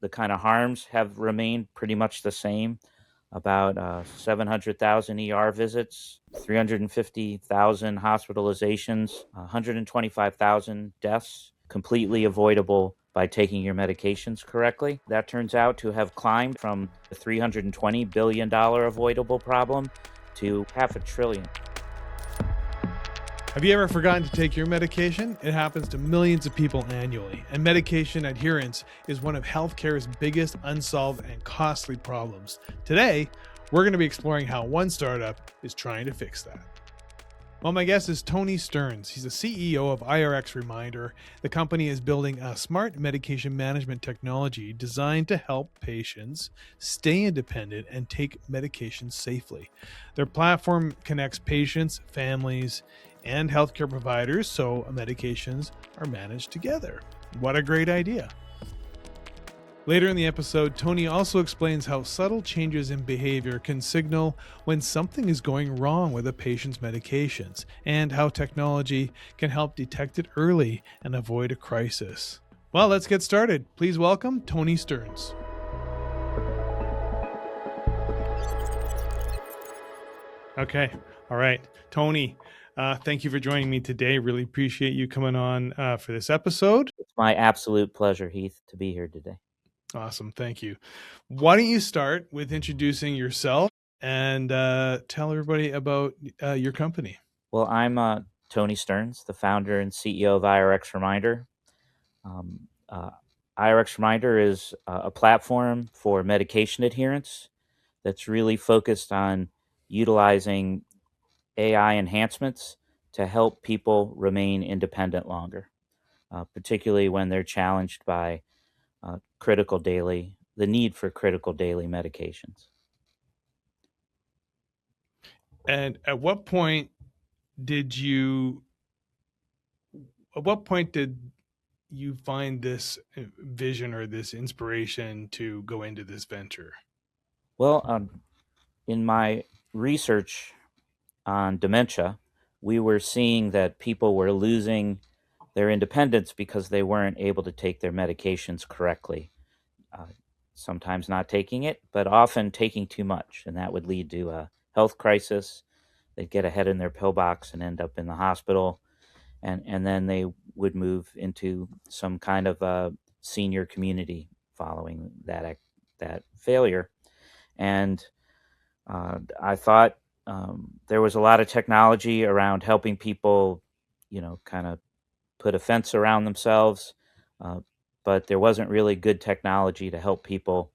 the kind of harms have remained pretty much the same. About 700,000 ER visits, 350,000 hospitalizations, 125,000 deaths, completely avoidable by taking your medications correctly. That turns out to have climbed from the $320 billion avoidable problem to half a trillion. Have you ever forgotten to take your medication? It happens to millions of people annually, and medication adherence is one of healthcare's biggest unsolved and costly problems. Today, we're going to be exploring how one startup is trying to fix that. Well, my guest is Tony Stearns. He's the CEO of IRX Reminder. The company is building a smart medication management technology designed to help patients stay independent and take medications safely. Their platform connects patients, families, and healthcare providers so medications are managed together. What a great idea. Later in the episode, Tony also explains how subtle changes in behavior can signal when something is going wrong with a patient's medications, and how technology can help detect it early and avoid a crisis. Well, let's get started. Please welcome Tony Stearns. Okay. All right. Tony, thank you for joining me today. Really appreciate you coming on for this episode. It's my absolute pleasure, Heath, to be here today. Awesome. Thank you. Why don't you start with introducing yourself and tell everybody about your company? Well, I'm Tony Stearns, the founder and CEO of IRX Reminder. IRX Reminder is a platform for medication adherence that's really focused on utilizing AI enhancements to help people remain independent longer, particularly when they're challenged by the need for critical daily medications. And at what point did you find this vision or this inspiration to go into this venture? Well, in my research on dementia, we were seeing that people were losing their independence because they weren't able to take their medications correctly. Sometimes not taking it, but often taking too much, and that would lead to a health crisis. They'd get ahead in their pillbox and end up in the hospital, and then they would move into some kind of senior community following that failure. And I thought there was a lot of technology around helping people, kind of put a fence around themselves, but there wasn't really good technology to help people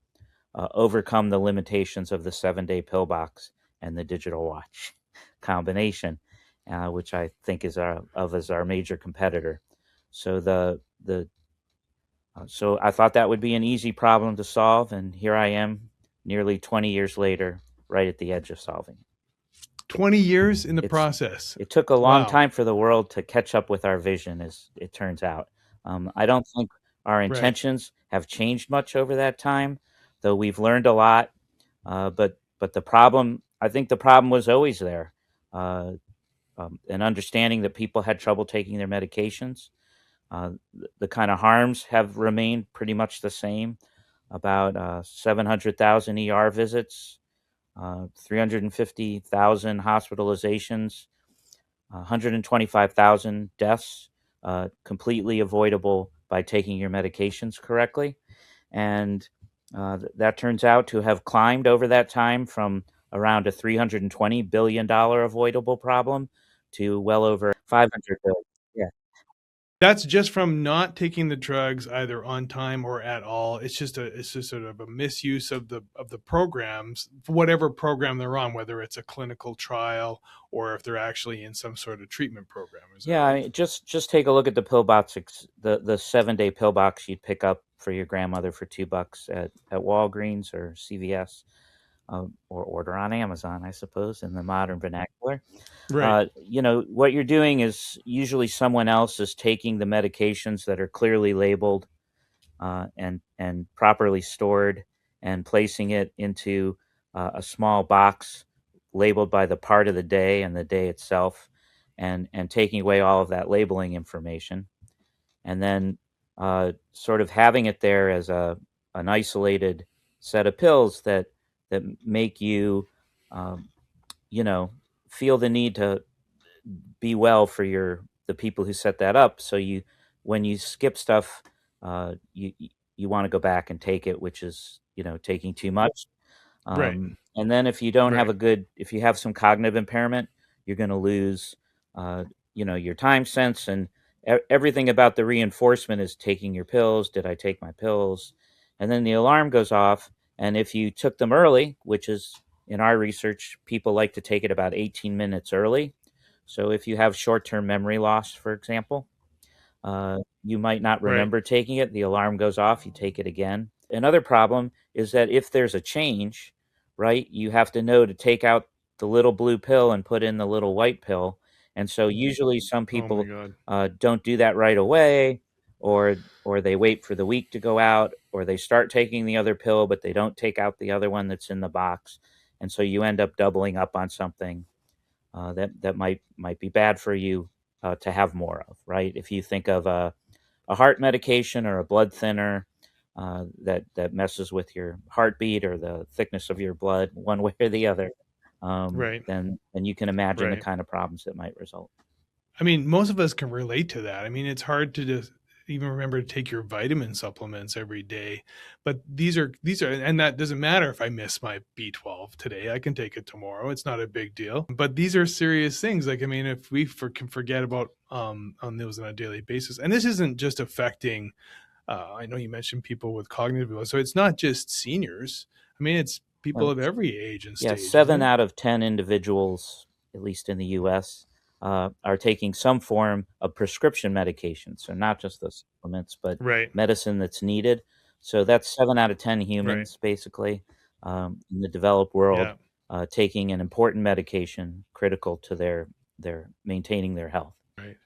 overcome the limitations of the 7-day pillbox and the digital watch combination, which I think is our major competitor. So so I thought that would be an easy problem to solve, and here I am, nearly 20 years later, right at the edge of solving it. 20 years in the process. It took a long Wow. time for the world to catch up with our vision, as it turns out. I don't think our intentions have changed much over that time, though we've learned a lot. But I think the problem was always there. An understanding that people had trouble taking their medications. The kind of harms have remained pretty much the same. About 700,000 ER visits, 350,000 hospitalizations, 125,000 deaths, completely avoidable by taking your medications correctly. And that turns out to have climbed over that time from around a $320 billion avoidable problem to well over 500 billion. Yeah. That's just from not taking the drugs either on time or at all. It's just sort of a misuse of the programs, whatever program they're on, whether it's a clinical trial or if they're actually in some sort of treatment program. I mean, just take a look at the pillbox, the 7-day pillbox you'd pick up for your grandmother for $2 at Walgreens or CVS, or order on Amazon, I suppose, in the modern vernacular. Right. What you're doing is usually someone else is taking the medications that are clearly labeled and properly stored and placing it into a small box labeled by the part of the day and the day itself, and taking away all of that labeling information, and then sort of having it there as an isolated set of pills that make you, um, you know, feel the need to be well for the people who set that up. So when you skip stuff, you want to go back and take it, which is taking too much. Right. And then if you don't have Right. if you have some cognitive impairment, you're going to lose, uh, your time sense and everything about the reinforcement is taking your pills. Did I take my pills? And then the alarm goes off. And if you took them early, which is in our research, people like to take it about 18 minutes early. So if you have short-term memory loss, for example, you might not Right. remember taking it. The alarm goes off, you take it again. Another problem is that if there's a change, right, you have to know to take out the little blue pill and put in the little white pill. And so usually some Oh my people God. don't do that right away, or they wait for the week to go out, or they start taking the other pill, but they don't take out the other one that's in the box. And so you end up doubling up on something that might be bad for you to have more of, right? If you think of a heart medication or a blood thinner that messes with your heartbeat or the thickness of your blood, one way or the other, Right. then you can imagine the Right. kind of problems that might result. I mean, most of us can relate to that. I mean, it's hard to just even remember to take your vitamin supplements every day. But these are, and that doesn't matter if I miss my B12 today. I can take it tomorrow. It's not a big deal. But these are serious things. Like, I mean, if we can forget about on those on a daily basis, and this isn't just affecting. I know you mentioned people with cognitive ability, so it's not just seniors. I mean, it's people Um, of every age and yeah, stage, isn't seven it? out of 10 individuals, at least in the US, are taking some form of prescription medication. So not just the supplements, but Right. medicine that's needed. So that's 7 out of 10 Right. humans, basically, in the developed world, Yeah. taking an important medication critical to their maintaining their health. Right.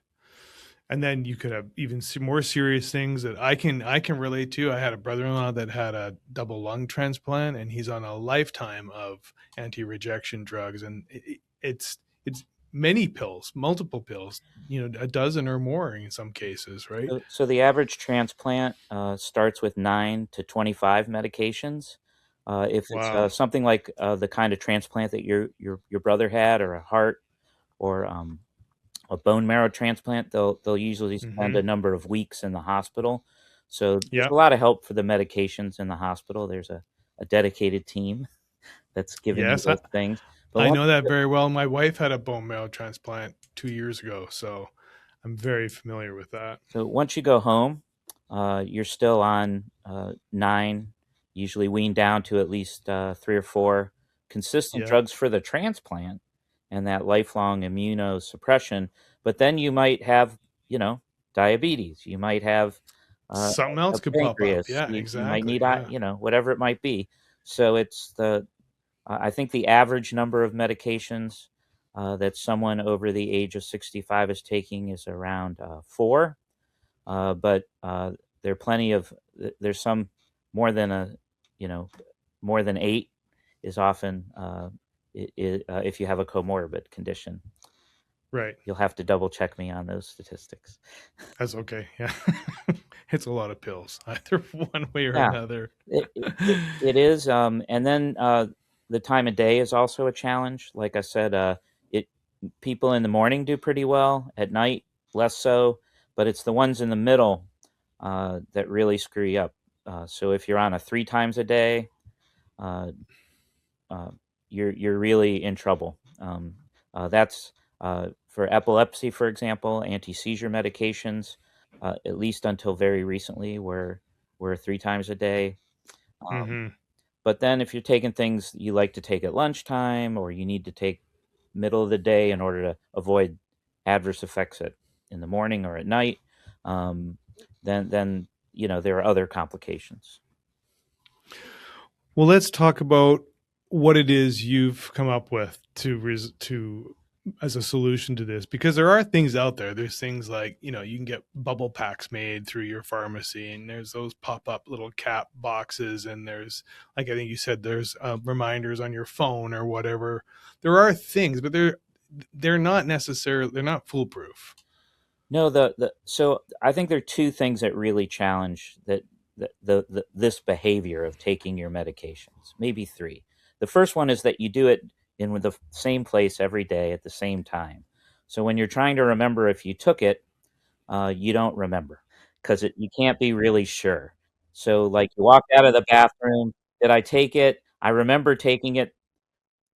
And then you could have even more serious things that I can relate to. I had a brother-in-law that had a double lung transplant, and he's on a lifetime of anti-rejection drugs, and it's many pills, multiple pills, a dozen or more in some cases, right? So the average transplant starts with 9 to 25 medications. If it's Wow. something like the kind of transplant that your brother had, or a heart, or a bone marrow transplant, they'll usually spend Mm-hmm. a number of weeks in the hospital. So there's a Yep. lot of help for the medications in the hospital. There's a dedicated team that's giving you Yes, I, those things. But I once know that very well. My wife had a bone marrow transplant 2 years ago, so I'm very familiar with that. So once you go home, you're still on 9, usually weaned down to at least 3 or 4 consistent Yeah. drugs for the transplant and that lifelong immunosuppression. But then you might have, you know, diabetes. You might have Something a else could pop up. pancreas. Yeah, You might exactly. need, Yeah. whatever it might be. So I think the average number of medications that someone over the age of 65 is taking is around 4, but there are plenty of there's some more than you know more than 8 is often if you have a comorbid condition. Right. You'll have to double check me on those statistics. That's okay. Yeah. It's a lot of pills, either one way or Yeah, another. it is, and then the time of day is also a challenge. Like I said, it people in the morning do pretty well, at night less so, but it's the ones in the middle that really screw you up. So if you're on a 3 times a day, uh, uh, you're really in trouble. That's for epilepsy, for example, anti-seizure medications, at least until very recently, were 3 times a day. Um, Hmm. but then if you're taking things you like to take at lunchtime, or you need to take middle of the day in order to avoid adverse effects in the morning or at night, um, then there are other complications. Well, let's talk about what it is you've come up with to as a solution to this, because there are things out there. There's things like, you can get bubble packs made through your pharmacy, and there's those pop-up little cap boxes, and there's, like, I think you said, there's reminders on your phone or whatever. There are things, but they're not foolproof. No, so I think there are two things that really challenge that this behavior of taking your medications. Maybe three. The first one is that you do it in the same place every day at the same time. So when you're trying to remember if you took it, you don't remember because you can't be really sure. So, like, you walk out of the bathroom, did I take it? I remember taking it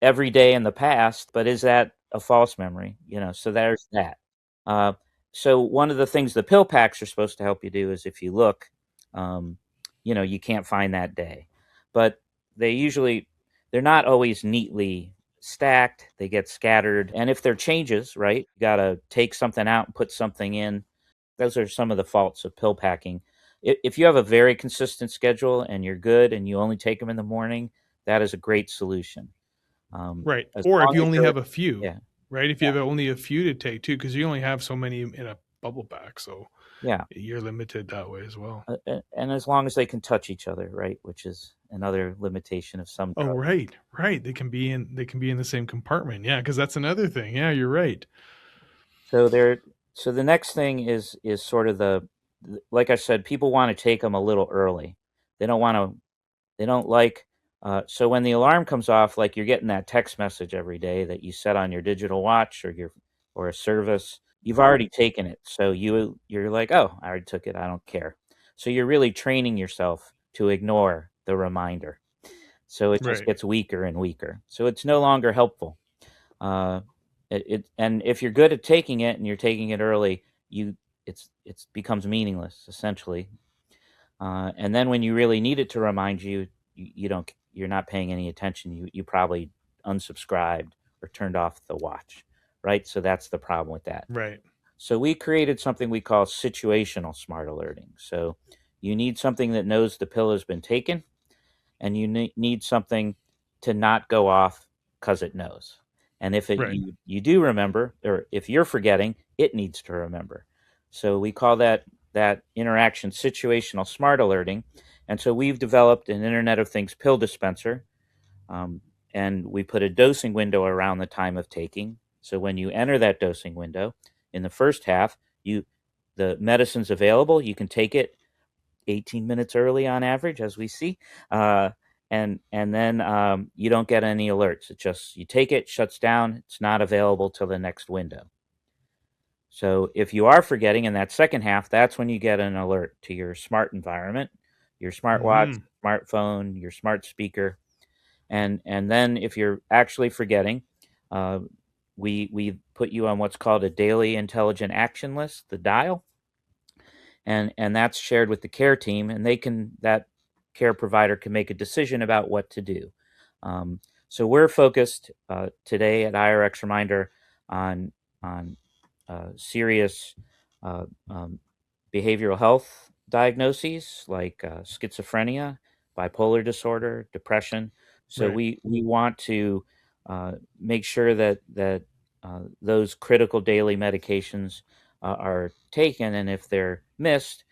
every day in the past, but is that a false memory? So there's that. Uh, so one of the things the pill packs are supposed to help you do is if you look, um, you can't find that day, but they're not always neatly stacked. They get scattered, and if there are changes, right, you got to take something out and put something in. Those are some of the faults of pill packing. If you have a very consistent schedule and you're good and you only take them in the morning, that is a great solution. Right. As Or if long you as only you're have a few, yeah, right? If you yeah, have only a few to take too, because you only have so many in a bubble pack, so yeah, you're limited that way as well. and as long as they can touch each other, right, which is another limitation of some Oh, drugs. right, right. They can be in the same compartment. Yeah, because that's another thing. Yeah, you're right. So there, so the next thing is sort of like I said, people want to take them a little early. They don't want to. They don't like. So when the alarm comes off, like you're getting that text message every day that you set on your digital watch or a service, you've already taken it. So you're like, oh, I already took it. I don't care. So you're really training yourself to ignore the reminder. So it just Right, gets weaker and weaker. So it's no longer helpful. Uh, and if you're good at taking it and you're taking it early, it's becomes meaningless essentially. And then when you really need it to remind you, you're not paying any attention. You probably unsubscribed or turned off the watch, right? So that's the problem with that. right, So we created something we call situational smart alerting. So you need something that knows the pill has been taken, and you need something to not go off because it knows. And if right, you do remember, or if you're forgetting, it needs to remember. So we call that interaction situational smart alerting. And so we've developed an Internet of Things pill dispenser, um, and we put a dosing window around the time of taking. So when you enter that dosing window in the first half, the medicine's available. You can take it 18 minutes early on average, as we see. Uh, and then you don't get any alerts. It just you take it, shuts down. It's not available till the next window. So if you are forgetting in that second half, that's when you get an alert to your smart environment, your smartwatch, hmm smartphone, your smart speaker, and then if you're actually forgetting, uh, we put you on what's called a daily intelligent action list, the dial, and that's shared with the care team, and that care provider can make a decision about what to do. Um, so we're focused today at IRX Reminder on serious uh, um, behavioral health diagnoses like schizophrenia, bipolar disorder, depression. So right, we want to make sure that those critical daily medications are taken, and if they're missed,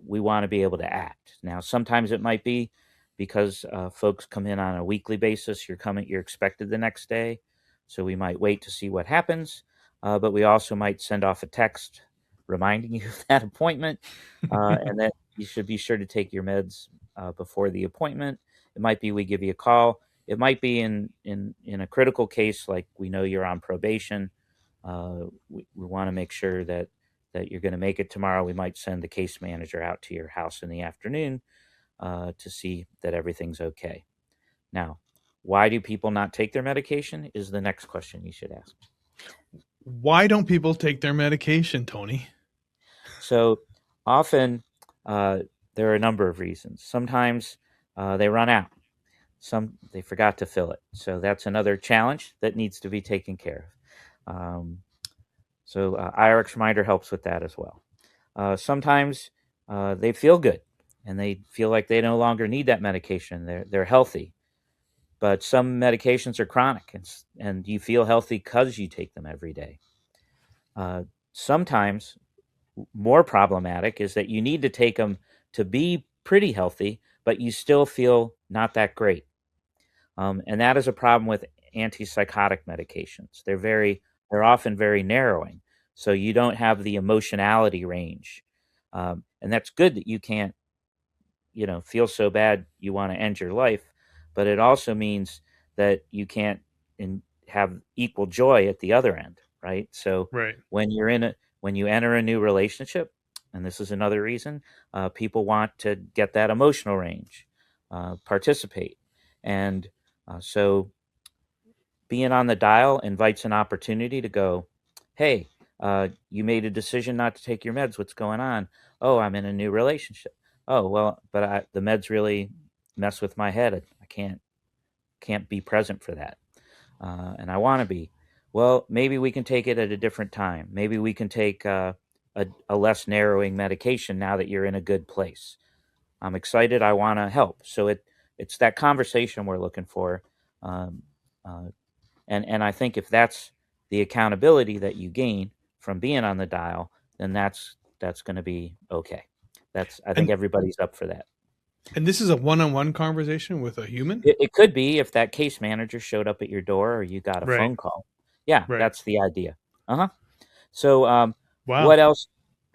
we want to be able to act. Now, sometimes it might be because folks come in on a weekly basis. You're expected the next day, so we might wait to see what happens. But we also might send off a text reminding you of that appointment, and that you should be sure to take your meds before the appointment. It might be we give you a call. It might be in a critical case, like we know you're on probation. We want to make sure that you're going to make it tomorrow. We might send the case manager out to your house in the afternoon to see that everything's okay. Now, why do people not take their medication is the next question you should ask. Why don't people take their medication, Tony? So often uh, there are a number of reasons. Sometimes they run out. Some they forgot to fill it. So that's another challenge that needs to be taken care of. So IRX Reminder helps with that as well. Sometimes they feel good and they feel like they no longer need that medication. They're healthy, but some medications are chronic, and you feel healthy because you take them every day. Sometimes more problematic is that you need to take them to be pretty healthy, but you still feel not that great. And that is a problem with antipsychotic medications. They're often very narrowing, so you don't have the emotionality range. And that's good that you can't feel so bad you want to end your life, but it also means that you can't have equal joy at the other end, right? So Right. when you enter a new relationship, and this is another reason, people want to get that emotional range, participate, and so being on the dial invites an opportunity to go, hey, you made a decision not to take your meds. What's going on? Oh, I'm in a new relationship. Oh, well, but the meds really mess with my head. I can't be present for that, and I want to be. Well, maybe we can take it at a different time. Maybe we can take a less narrowing medication now that you're in a good place. I'm excited. I want to help. So it's that conversation we're looking for. Um, uh, and I think if that's the accountability that you gain from being on the dial, then that's going to be okay. That's I think And everybody's up for that. this is a one-on-one conversation with a human? It could be if that case manager showed up at your door or you got a Right. phone call. Yeah, Right. that's the idea. Uh-huh. So Wow. what else?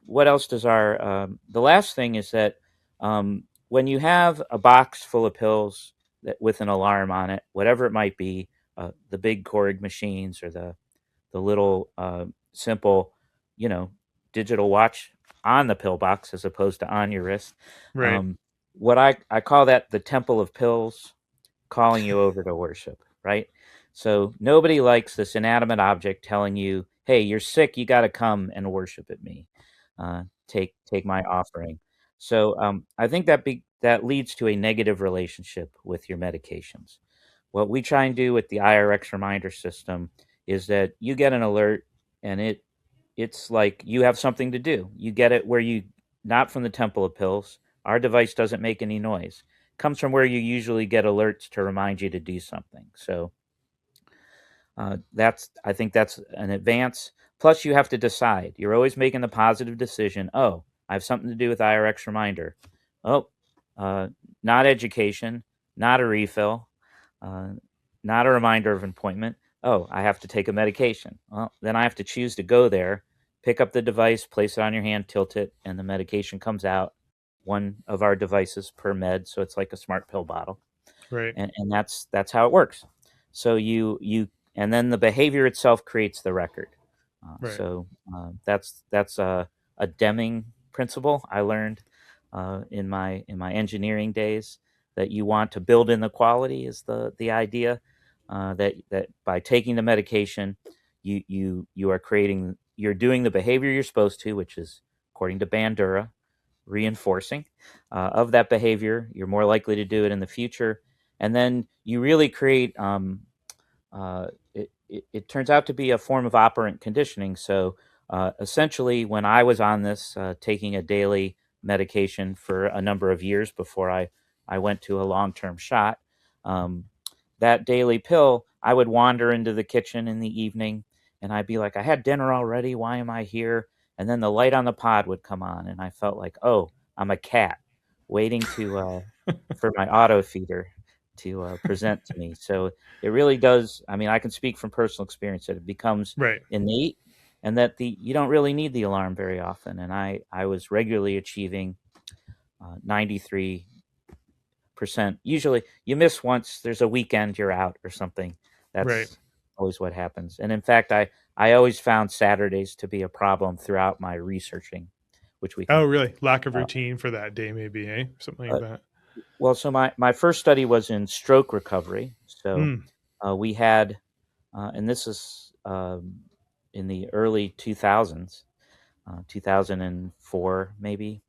What else does our the last thing is that when you have a box full of pills that with an alarm on it, whatever it might be, the big Keurig machines or the little simple, you know, digital watch on the pill box as opposed to on your wrist. Right. Um, what I call that the temple of pills calling you over to worship, right? So nobody likes this inanimate object telling you, "Hey, you're sick. You got to come and worship at me. Take my offering." So I think that leads to a negative relationship with your medications. What we try and do with the IRX reminder system is that you get an alert, and it's like you have something to do. You get it where you not from the temple of pills. Our device doesn't make any noise. It comes from where you usually get alerts to remind you to do something. So that's I think that's an advance. Plus, you have to decide. You're always making the positive decision. Oh, I have something to do with IRX reminder. Oh, uh, not education, not a refill, uh, not a reminder of an appointment. Oh, I have to take a medication. Well, then I have to choose to go there, pick up the device, place it on your hand, tilt it, and the medication comes out. One of our devices per med, so it's like a smart pill bottle, Right. and that's how it works. So you and then the behavior itself creates the record. Right. That's a Deming principle I learned in my engineering days, that you want to build in the quality is the idea, that by taking the medication you are creating, you're doing the behavior you're supposed to, which is according to Bandura reinforcing of that behavior. You're more likely to do it in the future, and then you really create. It turns out to be a form of operant conditioning. So essentially, when I was on this, taking a daily medication for a number of years before I went to a long term shot, um, that daily pill, I would wander into the kitchen in the evening and I'd be like, I had dinner already. Why am I here? And then the light on the pod would come on, and I felt like, oh, I'm a cat waiting to for my auto feeder to present to me. So it really does. I mean, I can speak from personal experience that it becomes Right. innate, and that the you don't really need the alarm very often. And I was regularly achieving 93%. Usually, you miss once. There's a weekend you're out or something. Right. That's always what happens. And in fact, I always found Saturdays to be a problem throughout my researching, which we Oh, can. really? Lack of Uh, routine for that day, maybe, eh? Something like uh, that. well, so my first study was in stroke recovery. So Mm. we had and this is in the early 2000s, 2004 maybe.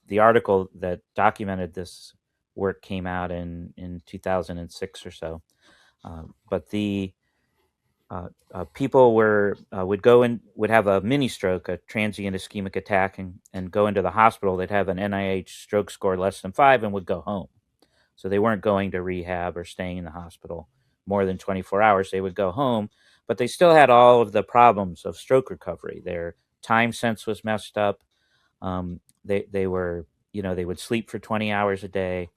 The article that documented this work came out in 2006 or so. But the people would go in, would have a mini stroke, a transient ischemic attack, and go into the hospital. They'd have an NIH stroke score less than 5 and would go home. So they weren't going to rehab or staying in the hospital more than 24 hours. They would go home, but they still had all of the problems of stroke recovery. Their time sense was messed up. They were, they would sleep for 20 hours a day.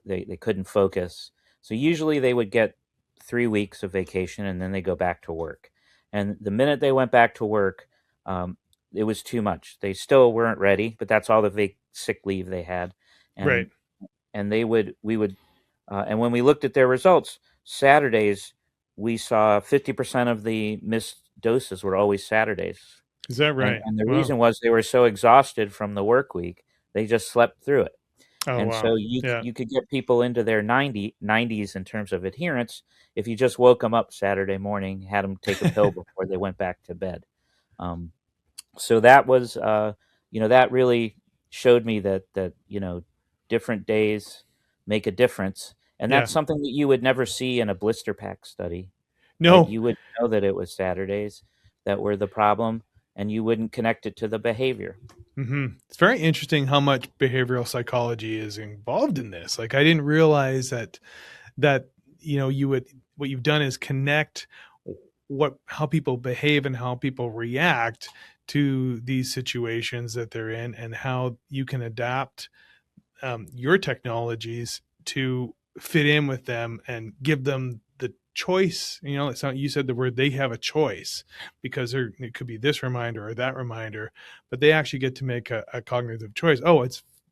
They couldn't focus. So usually they would get 3 weeks of vacation and then they go back to work. And the minute they went back to work, um, it was too much. They still weren't ready, but that's all the sick leave they had. Right. and we would and when we looked at their results, Saturdays we saw 50% of the missed doses were always Saturdays, Is that and right? the Wow. reason was they were so exhausted from the work week, they just slept through it. Oh, And wow. so Yeah. you could get people into their 90s in terms of adherence if you just woke them up Saturday morning, had them take a pill before they went back to bed. Um, so that was, that really showed me that different days make a difference, and Yeah. that's something that you would never see in a blister pack study, right? No. You wouldn't know that it was Saturdays that were the problem, and you wouldn't connect it to the behavior. It's very interesting how much behavioral psychology is involved in this. Like, I didn't realize that you would what you've done is connect what how people behave and how people react to these situations that they're in, and how you can adapt your technologies to fit in with them and give them the choice. It's not, you said the word, they have a choice, because it could be this reminder or that reminder, but they actually get to make a cognitive choice.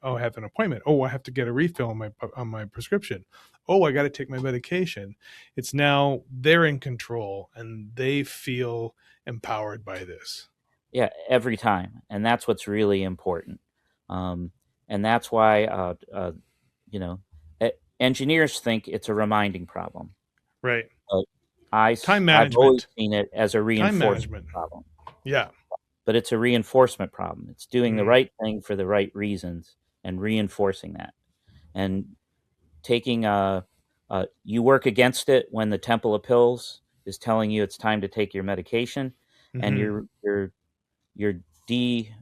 I have an appointment. Oh, I have to get a refill on my prescription. Oh, I got to take my medication. It's now they're in control and they feel empowered by this. Yeah, every time, and that's what's really important. And that's why, you know, engineers think it's a reminding problem, Right. but Time I've always management. seen it as a Time reinforcement management. problem. Yeah. But it's a reinforcement problem. It's doing the Mm, right thing for the right reasons and reinforcing that. And taking you work against it when the temple of pills is telling you it's time to take your medication, and hmm you're de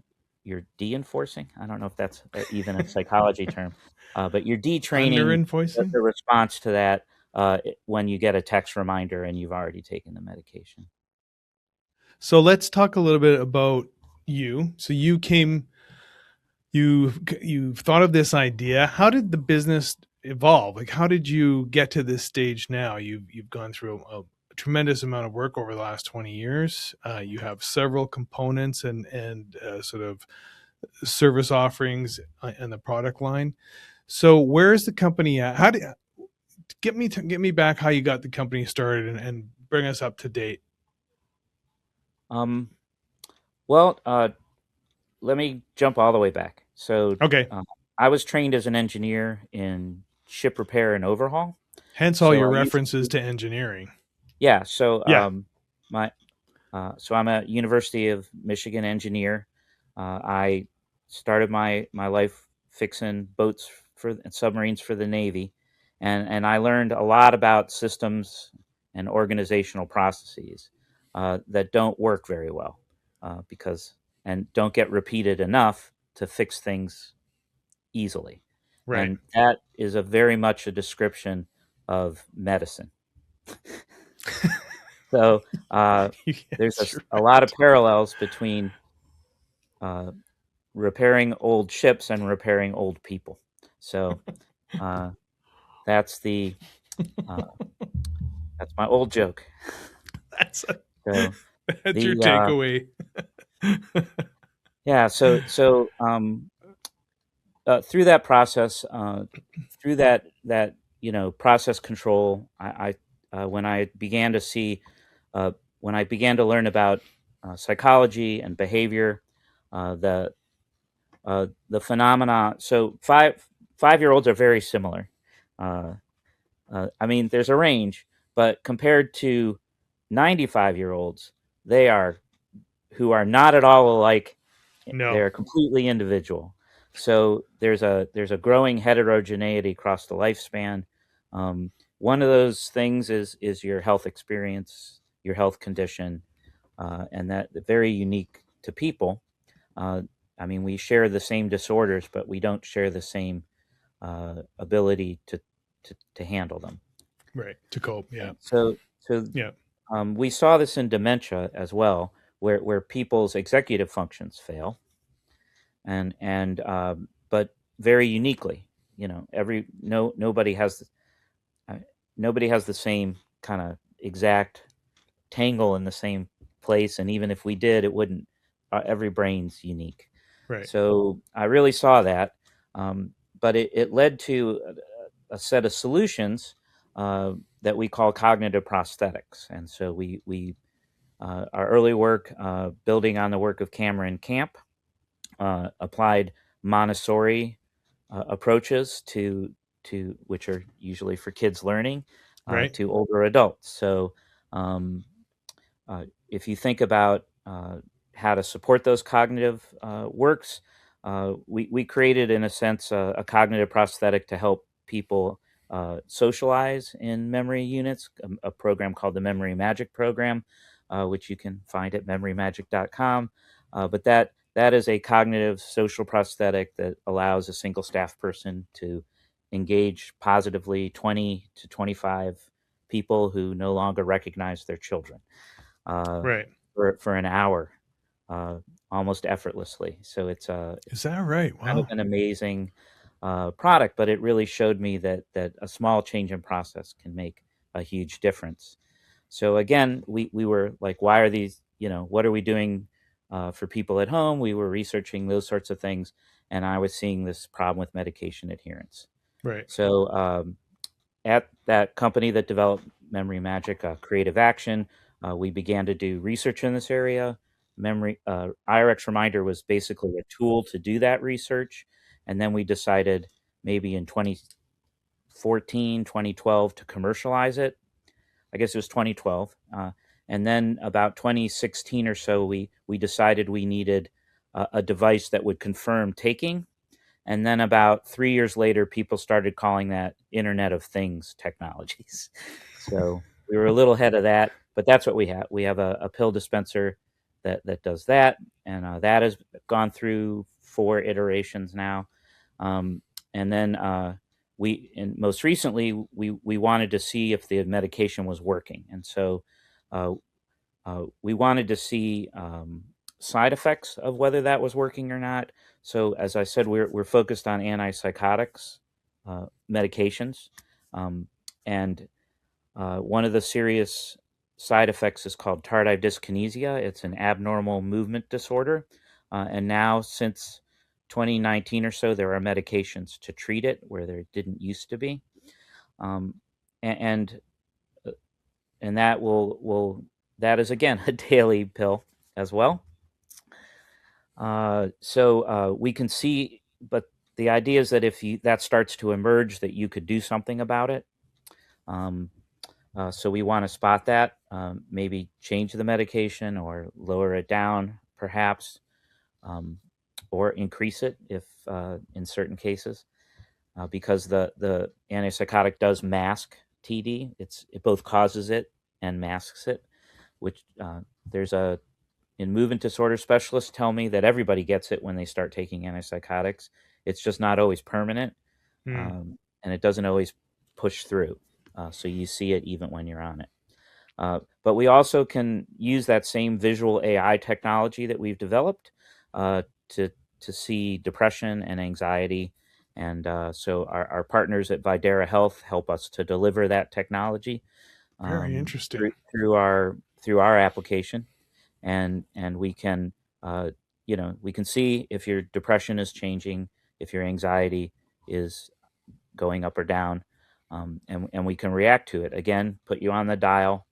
you're de-enforcing. I don't know if that's even a psychology term, but you're Under detraining invoicing. the response to that when you get a text reminder and you've already taken the medication. So let's talk a little bit about you. So you've thought of this idea. How did the business evolve? Like, how did you get to this stage now? You've gone through a tremendous amount of work over the last 20 years. You have several components and sort of service offerings in the product line. So where is the company at? How did get me back how you got the company started, and bring us up to date. Um, well, let me jump all the way back. So, Okay. uh, I was trained as an engineer in ship repair and overhaul. Hence all So your I used references to, to engineering. yeah. So, Yeah. my so I'm a University of Michigan engineer. I started my life fixing boats for and submarines for the Navy, and I learned a lot about systems and organizational processes that don't work very well because and don't get repeated enough to fix things easily. Right. And that is a very much a description of medicine. So there's Yes, you're a lot of right. parallels between uh, repairing old ships and repairing old people. So uh, that's the uh, that's my old joke. That's a, So that's your the takeaway. yeah, through that process, through that process control, when I began to see when I began to learn about psychology and behavior, uh, the the phenomena. So 5-year-olds are very similar. Uh, I mean, there's a range, but compared to 95-year-olds, they are who are not at all alike. No. They're completely individual. So there's a growing heterogeneity across the lifespan. One of those things is your health experience, your health condition, and that very unique to people. Uh, I mean, we share the same disorders, but we don't share the same ability to handle them. Right. To cope. Yeah. So Yeah. we saw this in dementia as well, where people's executive functions fail, and but very uniquely. Every no uh, nobody has the same kind of exact tangle in the same place, and even if we did, it wouldn't. Every brain's unique. Right. So I really saw that. Um, but it led to a set of solutions that we call cognitive prosthetics. And so our early work, building on the work of Cameron Camp, applied Montessori approaches to which are usually for kids learning Right. to older adults. So um, if you think about how to support those cognitive works, we created, in a sense, a cognitive prosthetic to help people socialize in memory units, a program called the Memory Magic program, which you can find at memorymagic.com. But that is a cognitive social prosthetic that allows a single staff person to engage positively 20 to 25 people who no longer recognize their children uh, Right. for an hour, uh, almost effortlessly. So Is that right? kind of Wow. an amazing product, but it really showed me that a small change in process can make a huge difference. So again, we were like, why are these? What are we doing for people at home? We were researching those sorts of things, and I was seeing this problem with medication adherence. Right. So at that company that developed Memory Magic, Creative Action, we began to do research in this area. IRX Reminder was basically a tool to do that research. And then we decided maybe in 2014, 2012 to commercialize it. I guess it was 2012. And then about 2016 or so, we decided we needed a device that would confirm taking, and then about 3 years later, people started calling that Internet of Things technologies. So we were a little ahead of that, but that's what we have. We have a pill dispenser that does that, and that has gone through 4 iterations now. And then most recently, we wanted to see if the medication was working, and so uh, we wanted to see side effects of whether that was working or not. So, as I said, we're focused on antipsychotics medications, um, and one of the serious side effects is called tardive dyskinesia. It's an abnormal movement disorder, and now since 2019 or so, there are medications to treat it where there didn't used to be, um, and uh, and that is again a daily pill as well. So we can see, but the idea is that if that starts to emerge, that you could do something about it. Um, so we want to spot that, maybe change the medication or lower it down, perhaps, um, or increase it if in certain cases, because the antipsychotic does mask TD. It both causes it and masks it, which there's a in movement disorder, specialists tell me that everybody gets it when they start taking antipsychotics. It's just not always permanent, Hmm. and it doesn't always push through. So you see it even when you're on it. But we also can use that same visual AI technology that we've developed uh, to to see depression and anxiety. And so our partners at Videra Health help us to deliver that technology Very um, interesting. through our application, and we can we can see if your depression is changing, if your anxiety is going up or down, and we can react to it. Again, put you on the dial,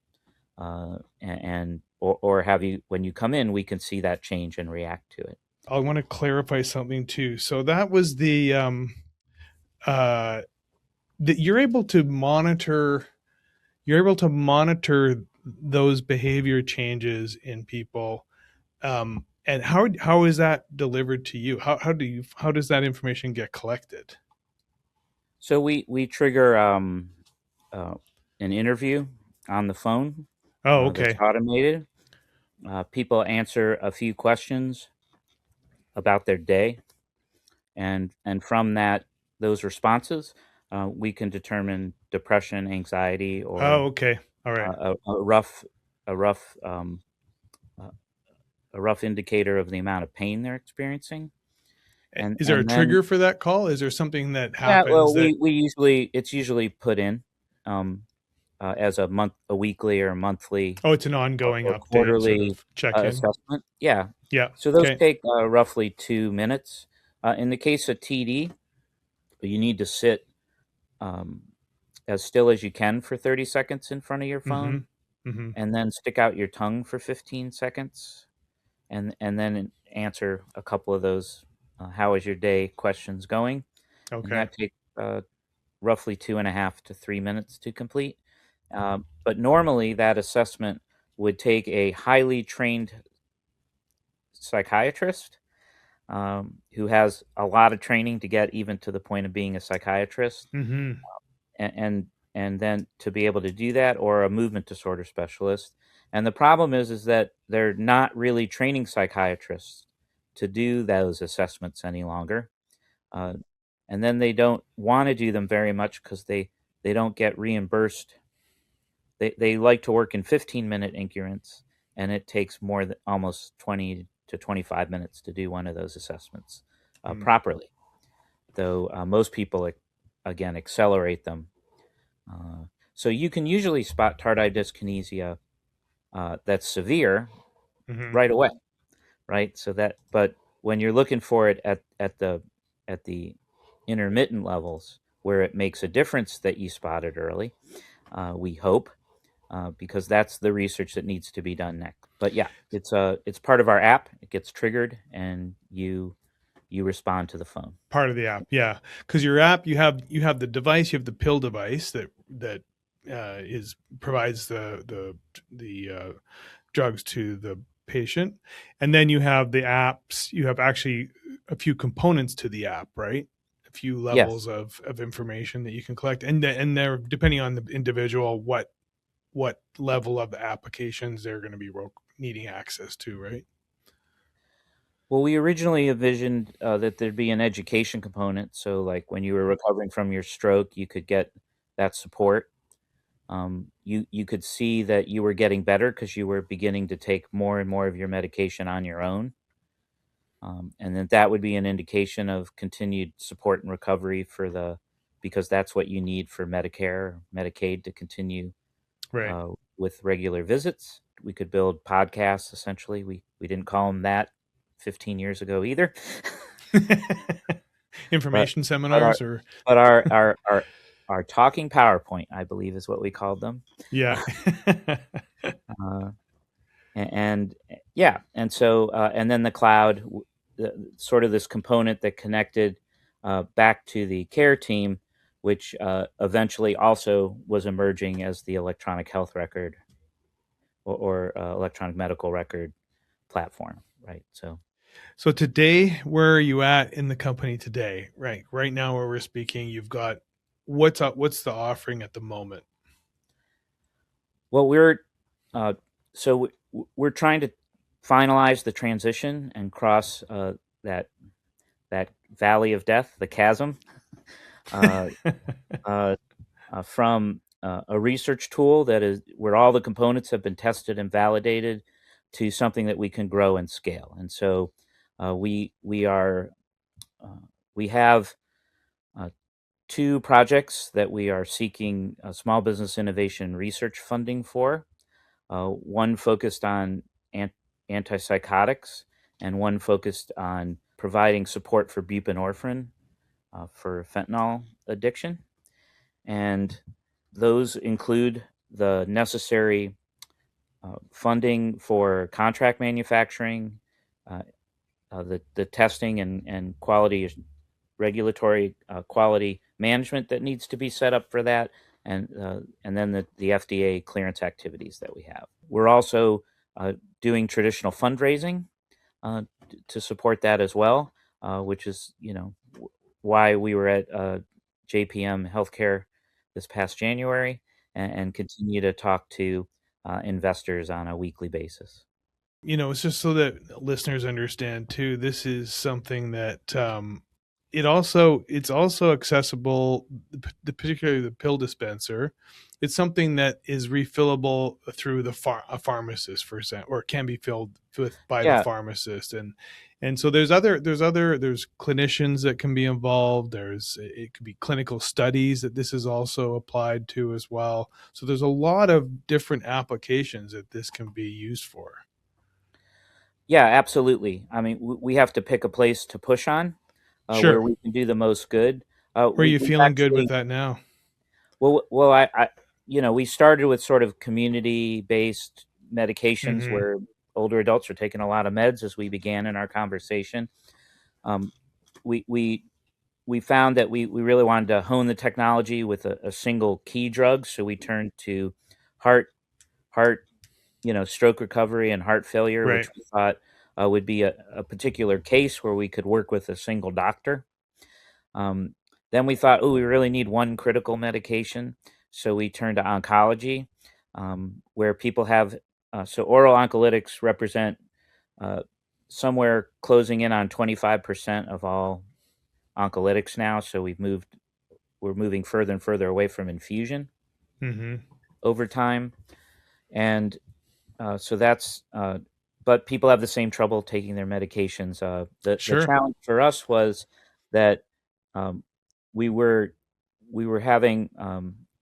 or have you when you come in, we can see that change and react to it. I want to clarify something too. So that was uh that you're able to monitor those behavior changes in people. And how is that delivered to you? How does that information get collected? So we trigger uh, an interview on the phone Oh, that's okay. automated. People answer a few questions about their day, and from those responses, we can determine depression, anxiety, or Oh, okay. All right. a rough a rough uh, a rough indicator of the amount of pain they're experiencing. and Is there a and then trigger for that call? Is there something that yeah, happens well, that it's usually put in um, as a weekly or monthly oh, it's an ongoing or update sort quarterly of check-in? assessment. Yeah, Yeah. so those Okay. take roughly 2 minutes. In the case of TD, but you need to sit um, as still as you can for 30 seconds in front of your Mm-hmm. phone, Mm-hmm. and then stick out your tongue for 15 seconds, and then answer a couple of those "How is your day?" questions going, and Okay. that takes roughly 2.5 to 3 minutes to complete. But normally, that assessment would take a highly trained psychiatrist who has a lot of training to get even to the point of being a psychiatrist, Mm-hmm. and and then to be able to do that, or a movement disorder specialist. And the problem is that they're not really training psychiatrists to do those assessments any longer. Uh, and then they don't want to do them very much because they don't get reimbursed. They like to work in 15-minute increments, and it takes more than almost 20 to 25 minutes to do one of those assessments Mm. properly. Though most people, again, accelerate them. Uh, so you can usually spot tardive dyskinesia that's severe Mm-hmm. right away, right? But when you're looking for it at the intermittent levels where it makes a difference that you spot it early, we hope, because that's the research that needs to be done next. But yeah, it's part of our app. It gets triggered, and you respond to the phone. Part of the app, yeah, because your app, you have the device, you have the pill device that is provides the drugs to the patient, and then you have the apps. You have actually a few components to the app, right? A few levels Yes. of information that you can collect, and they're depending on the individual what level of applications they're going to be needing access to, right? Well, we originally envisioned that there'd be an education component. So, like when you were recovering from your stroke, you could get that support. You could see that you were getting better because you were beginning to take more and more of your medication on your own, and that would be an indication of continued support and recovery because that's what you need for Medicare, Medicaid to continue Right. with regular visits. We could build podcasts. Essentially, we didn't call them that 15 years ago either. but Information but our seminars or but our talking PowerPoint, I believe, is what we called them. yeah. Uh, and yeah, and so and then the cloud, sort of this component that connected back to the care team, which eventually also was emerging as the electronic health record, or electronic medical record platform, right? So So today, where are you at in the company today? Right now, where we're speaking, you've got what's up? What's the offering at the moment? well, uh, we're trying to finalize the transition and cross that that valley of death, the chasm, uh, uh, from a research tool that is where all the components have been tested and validated to something that we can grow and scale. And so we are we have uh, two projects that we are seeking small business innovation research funding for. One focused on antipsychotics, and one focused on providing support for buprenorphine for fentanyl addiction. And those include the necessary funding for contract manufacturing, uh, the testing and quality regulatory quality management that needs to be set up for that, and then the FDA clearance activities that we have. We're also doing traditional fundraising to support that as well, which is why we were at JPM Healthcare this past January, and continue to talk to investors on a weekly basis. It's just so that listeners understand too. This is something that it's also accessible. Particularly the pill dispenser, it's something that is refillable through a pharmacist, for example, or can be filled with by the Yeah, pharmacist, and so there's clinicians that can be involved. It could be clinical studies that this is also applied to as well. So there's a lot of different applications that this can be used for. yeah, absolutely. I mean, we have to pick a place to push on where Sure. we can do the most good. Or are you We've feeling good with actually, that now? we started with sort of community-based medications Mm-hmm. where older adults are taking a lot of meds as we began in our conversation. Um, we we we found that we really wanted to hone the technology with a single key drug, so we turned to heart stroke recovery and heart failure, Right. which we thought would be a particular case where we could work with a single doctor. Um, then we thought, oh, we really need one critical medication. So we turned to oncology, where people have, so oral oncolytics represent uh, somewhere closing in on 25% of all oncolytics now. So we're moving further and further away from infusion Mm-hmm. over time. And so that's, but people have the same trouble taking their medications. The Sure. challenge for us was that um, we were having.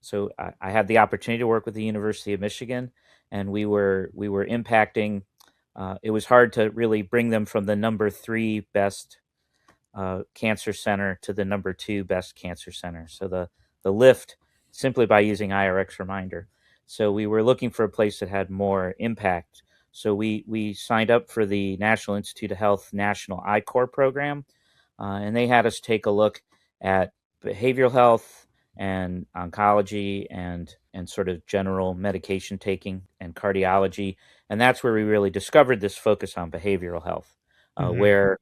So I had the opportunity to work with the University of Michigan, and we were impacting. It was hard to really bring them from the number three best cancer center to the number two best cancer center. So the lift simply by using IRX reminder. So we were looking for a place that had more impact. So we signed up for the National Institute of Health National I-Corps program, and they had us take a look at behavioral health and oncology and sort of general medication taking and cardiology, and that's where we really discovered this focus on behavioral health, Mm-hmm. where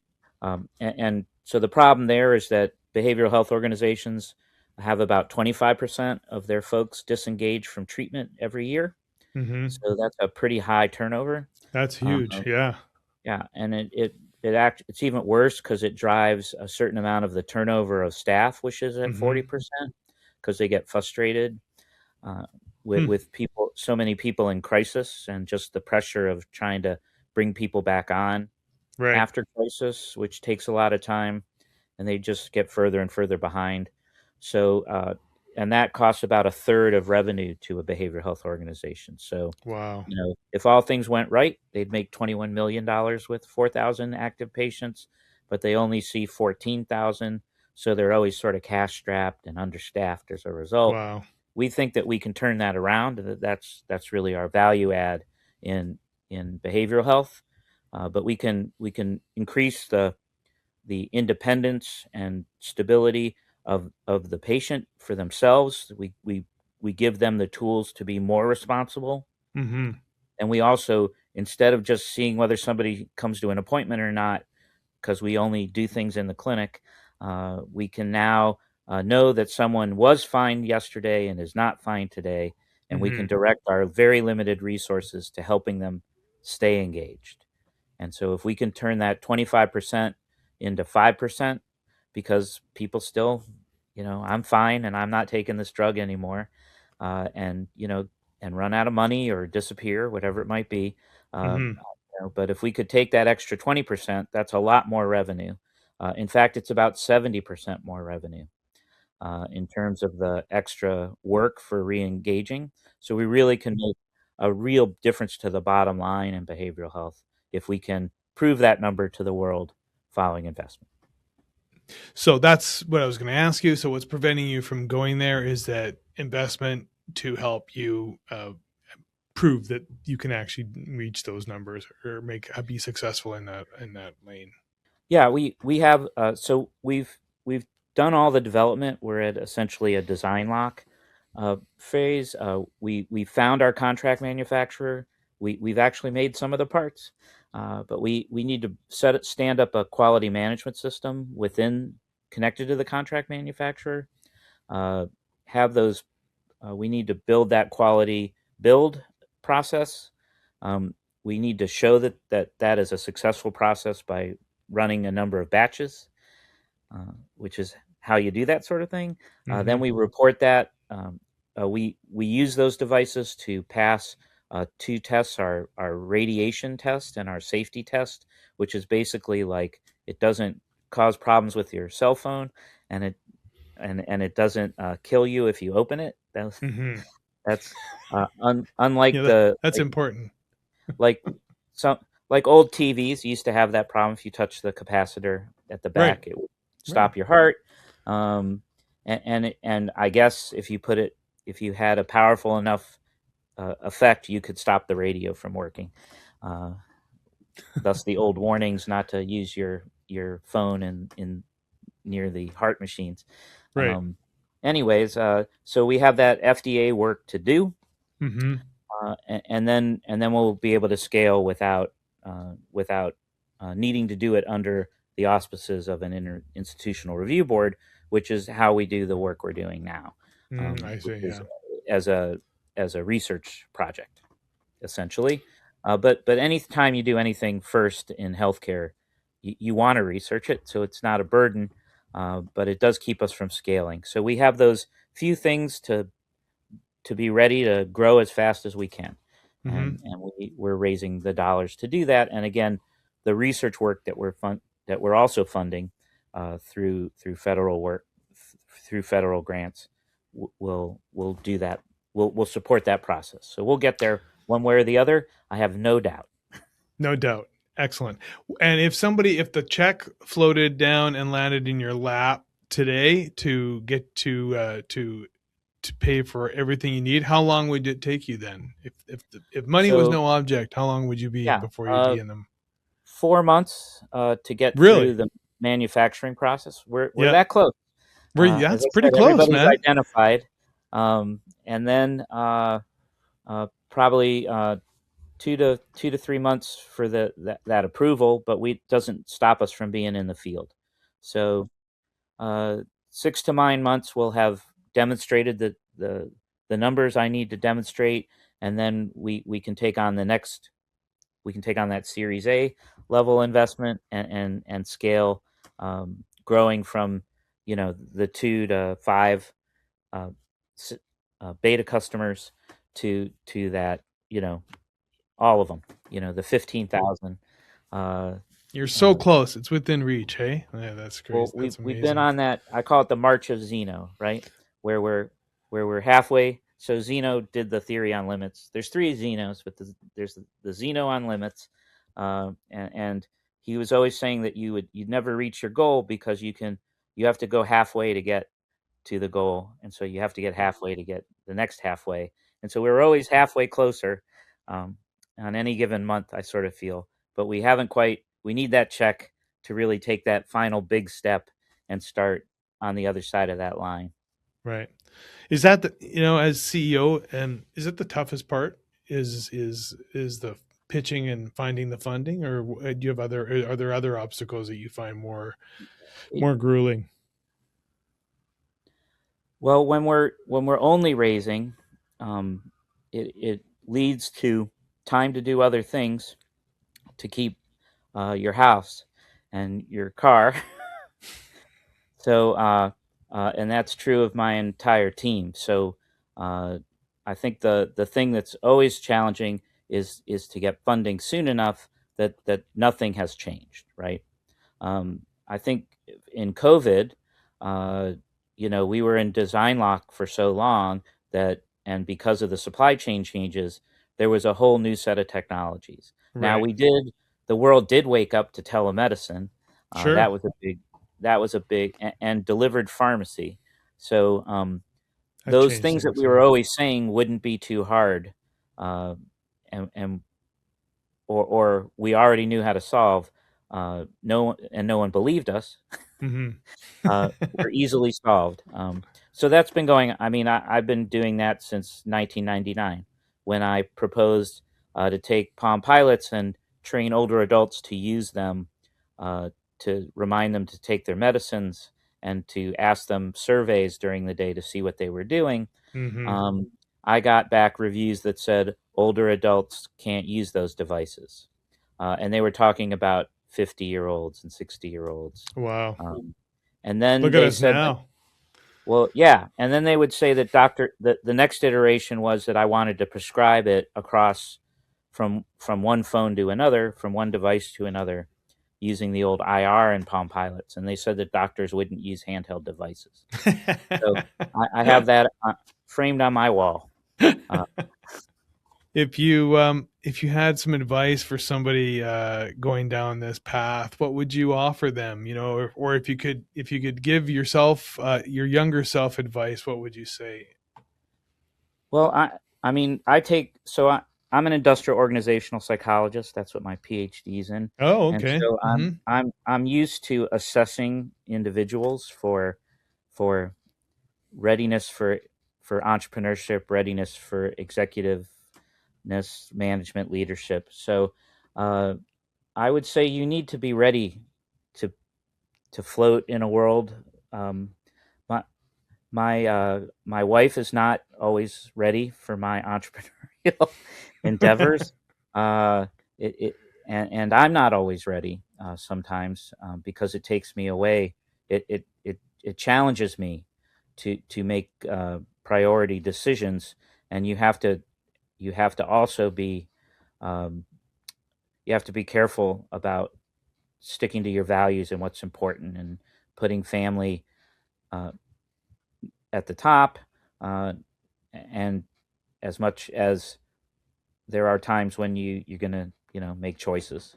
and so the problem there is that behavioral health organizations have about 25% of their folks disengage from treatment every year. Mm-hmm. So that's a pretty high turnover. That's Uh, huge. Yeah. yeah, and it's even worse because it drives a certain amount of the turnover of staff, which is at Mm-hmm. 40%, because they get frustrated uh, with Hmm. people, so many people in crisis, and just the pressure of trying to bring people back on Right. after crisis, which takes a lot of time, and they just get further and further behind. So, and that costs about a third of revenue to a behavioral health organization. So, Wow. if all things went right, they'd make $21 million with 4,000 active patients, but they only see 14,000. So they're always sort of cash strapped and understaffed as a result. Wow. We think that we can turn that around, and that's really our value add in behavioral health. But we can increase the independence and stability of the patient for themselves. We give them the tools to be more responsible, Mm-hmm. and we also, instead of just seeing whether somebody comes to an appointment or not, because we only do things in the clinic, we can now know that someone was fine yesterday and is not fine today, and we Mm-hmm. can direct our very limited resources to helping them stay engaged. And so if we can turn that 25% into 5%, because people still, I'm fine and I'm not taking this drug anymore, and, and run out of money or disappear, whatever it might be. Mm-hmm. But if we could take that extra 20%, that's a lot more revenue. In fact, it's about 70% more revenue in terms of the extra work for re-engaging. So we really can make a real difference to the bottom line in behavioral health if we can prove that number to the world following investment. So that's what I was going to ask you. So what's preventing you from going there is that investment to help you prove that you can actually reach those numbers or make be successful in that lane. Yeah, we have so we've done all the development. We're at essentially a design lock phase. We found our contract manufacturer. We've actually made some of the parts, but we need to stand up a quality management system within connected to the contract manufacturer. Uh, have those. We need to build that quality build process. Um, we need to show that is a successful process by running a number of batches, which is how you do that sort of thing. Then Mm-hmm. we report that. We use those devices to pass two tests: our radiation test and our safety test, which is basically like it doesn't cause problems with your cell phone, and it doesn't kill you if you open it. Mm-hmm. That's unlike Yeah, the that's important. like some like old TVs used to have that problem. If you touch the capacitor at the Right. back, it would Right. stop your heart. Um, and I guess if you had a powerful enough effect, you could stop the radio from working. Uh, Thus, the old warnings not to use your phone in near the heart machines. Right. Um, so we have that FDA work to do, Mm-hmm. and then we'll be able to scale without needing to do it under the auspices of an institutional review board, which is how we do the work we're doing now, I which see. is Yeah. as a research project essentially. But any time you do anything first in healthcare, you want to research it so it's not a burden, but it does keep us from scaling. So we have those few things to be ready to grow as fast as we can, Mm-hmm. and we're raising the dollars to do that. And again, the research work that we're also funding through federal work through federal grants will do that. We'll support that process. So we'll get there one way or the other. I have no doubt. No doubt. Excellent. And if the check floated down and landed in your lap today to get to pay for everything you need, how long would it take you then? If money was So no object, how long would you be yeah, before you'd be in them? 4 months to get through Really? the manufacturing process. We're Yeah. that close. As That's I pretty said, close, everybody's man. identified, and then probably 2 to 3 months for that approval, but we doesn't stop us from being in the field. So 6 to 9 months, we'll have demonstrated the numbers I need to demonstrate, and then we can take on the next. We can take on that Series A level investment and scale, growing from the 2 to 5 uh, beta customers to that all of them, the 15,000. Uh, You're so uh, close. It's within reach, hey? Yeah, that's well, crazy. we've That's we've been amazing. on that. I call it the March of Zeno, right? Where we're halfway. So Zeno did the theory on limits. There's three Zenos, but there's the Zeno on limits, and he was always saying that you'd never reach your goal because you have to go halfway to get to the goal, and so you have to get halfway to get the next halfway, and so we were always halfway closer um, on any given month. I sort of feel, but we haven't quite. We need that check to really take that final big step and start on the other side of that line. Right. Is that as CEO, and is it the toughest part? Is the pitching and finding the funding, or do you have are there other obstacles that you find It, more grueling? well, when we're only raising, it leads to time to do other things to keep your house and your car. So, and that's true of my entire team. So, uh, I think the thing that's always challenging is to get funding soon enough that nothing has changed, right? I think in COVID, uh, we were in design lock for so long and because of the supply chain changes, there was a whole new set of technologies. Now Right. the world did wake up to telemedicine. Sure. That was a big and delivered pharmacy. So That those changed things that things. we were Yeah. always saying wouldn't be too hard, uh, and or we already knew how to solve. No one believed us. Hmm. Were easily solved. So that's been going. I mean, I've been doing that since 1999 when I proposed to take Palm Pilots and train older adults to use them, uh, to remind them to take their medicines and to ask them surveys during the day to see what they were doing. Hmm. Um, I got back reviews that said older adults can't use those devices, and they were talking about 50-year-olds and 60-year-olds. Wow. Um, and then Look at they us said that, now. well, yeah. And then they would say that the next iteration was that I wanted to prescribe it across from one phone to another, from one device to another, using the old IR and Palm Pilots. And they said that doctors wouldn't use handheld devices. So I have that framed on my wall. Uh, if you if you had some advice for somebody going down this path, what would you offer them? Or if you could give yourself, your younger self, advice, what would you say? Well, I mean, I'm an industrial organizational psychologist. That's what my PhD's in, Oh, and okay. so Mm-hmm. I'm used to assessing individuals for readiness for entrepreneurship, readiness for executiveness, management, leadership. So, uh, I would say you need to be ready to to float in a world. Um, my my wife is not always ready for my entrepreneurial endeavors. Uh, it and I'm not always ready sometimes because it takes me away. It challenges me to make priority decisions, and you have to also be um, you have to be careful about sticking to your values and what's important and putting family uh, at the top. Uh, and as much as there are times when you're gonna make choices,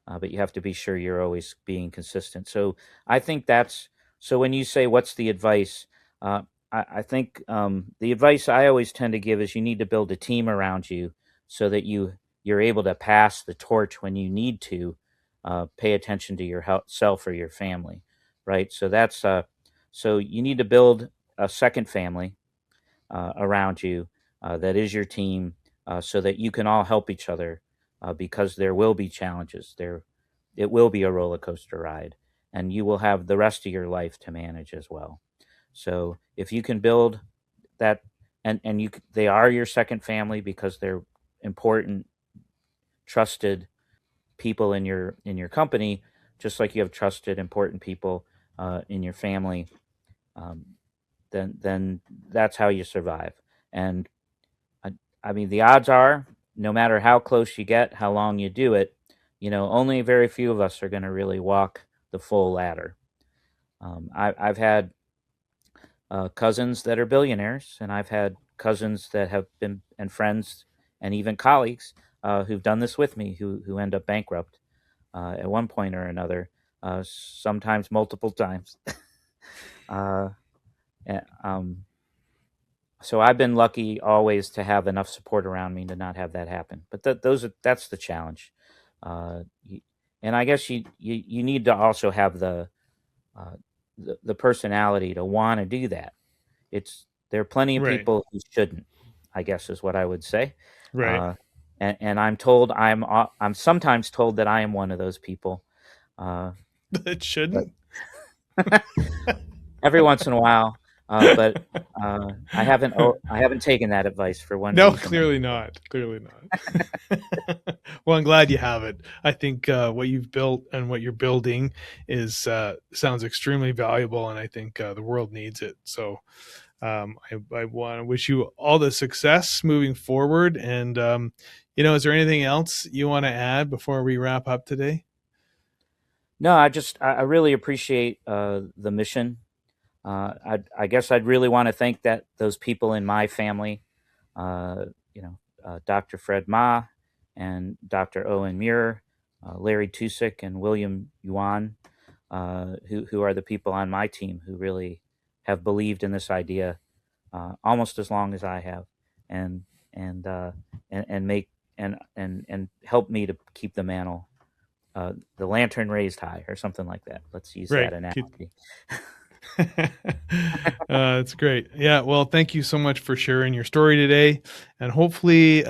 but you have to be sure you're always being consistent. So I think that's so. When you say what's the advice, uh, I think the advice I always tend to give is you need to build a team around you so that you're able to pass the torch when you need to pay attention to your self or your family, right? So that's so you need to build a second family around you that is your team so that you can all help each other because there will be challenges. It will be a roller coaster ride, and you will have the rest of your life to manage as well. So if you can build that, and they are your second family because they're important, trusted people in your company, just like you have trusted, important people in your family. Um, then that's how you survive. And I, I mean, the odds are, no matter how close you get, how long you do it, only very few of us are going to really walk the full ladder. I've had cousins that are billionaires, and I've had cousins that have been, and friends, and even colleagues who've done this with me who end up bankrupt at one point or another, sometimes multiple times. uh, and, so I've been lucky always to have enough support around me to not have that happen. But that's the challenge, uh, y- and I guess you need to also have uh, the personality to want to do that. There are plenty of Right. people who shouldn't. I guess is what I would say, Right. uh, and I'm sometimes told that I am one of those people, uh, It but shouldn't. every once in a while. But I haven't taken that advice for one No, reason. clearly not. Clearly not. Well, I'm glad you have it. I think what you've built and what you're building is sounds extremely valuable, and I think the world needs it. So I want to wish you all the success moving forward. And is there anything else you want to add before we wrap up today? No, I really appreciate the mission. I guess I'd really want to thank that those people in my family, uh, Dr. Fred Ma and Dr. Owen Muir, Larry Tusick, and William Yuan, who are the people on my team who really have believed in this idea almost as long as I have, and and uh, and make and help me to keep the lantern raised high, or something like that. Let's use Right. that analogy. That's great. Yeah. Well, thank you so much for sharing your story today, and hopefully,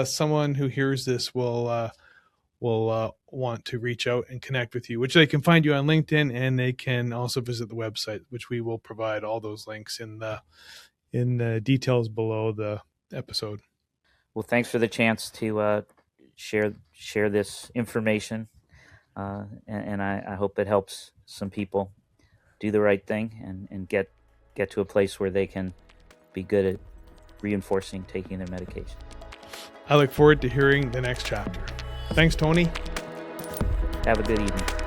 someone who hears this will want to reach out and connect with you, which they can find you on LinkedIn, and they can also visit the website, which we will provide all those links in the details below the episode. Well, thanks for the chance to share this information, and I hope it helps some people do the right thing and get to a place where they can be good at reinforcing taking their medication. I look forward to hearing the next chapter. Thanks, Tony. Have a good evening.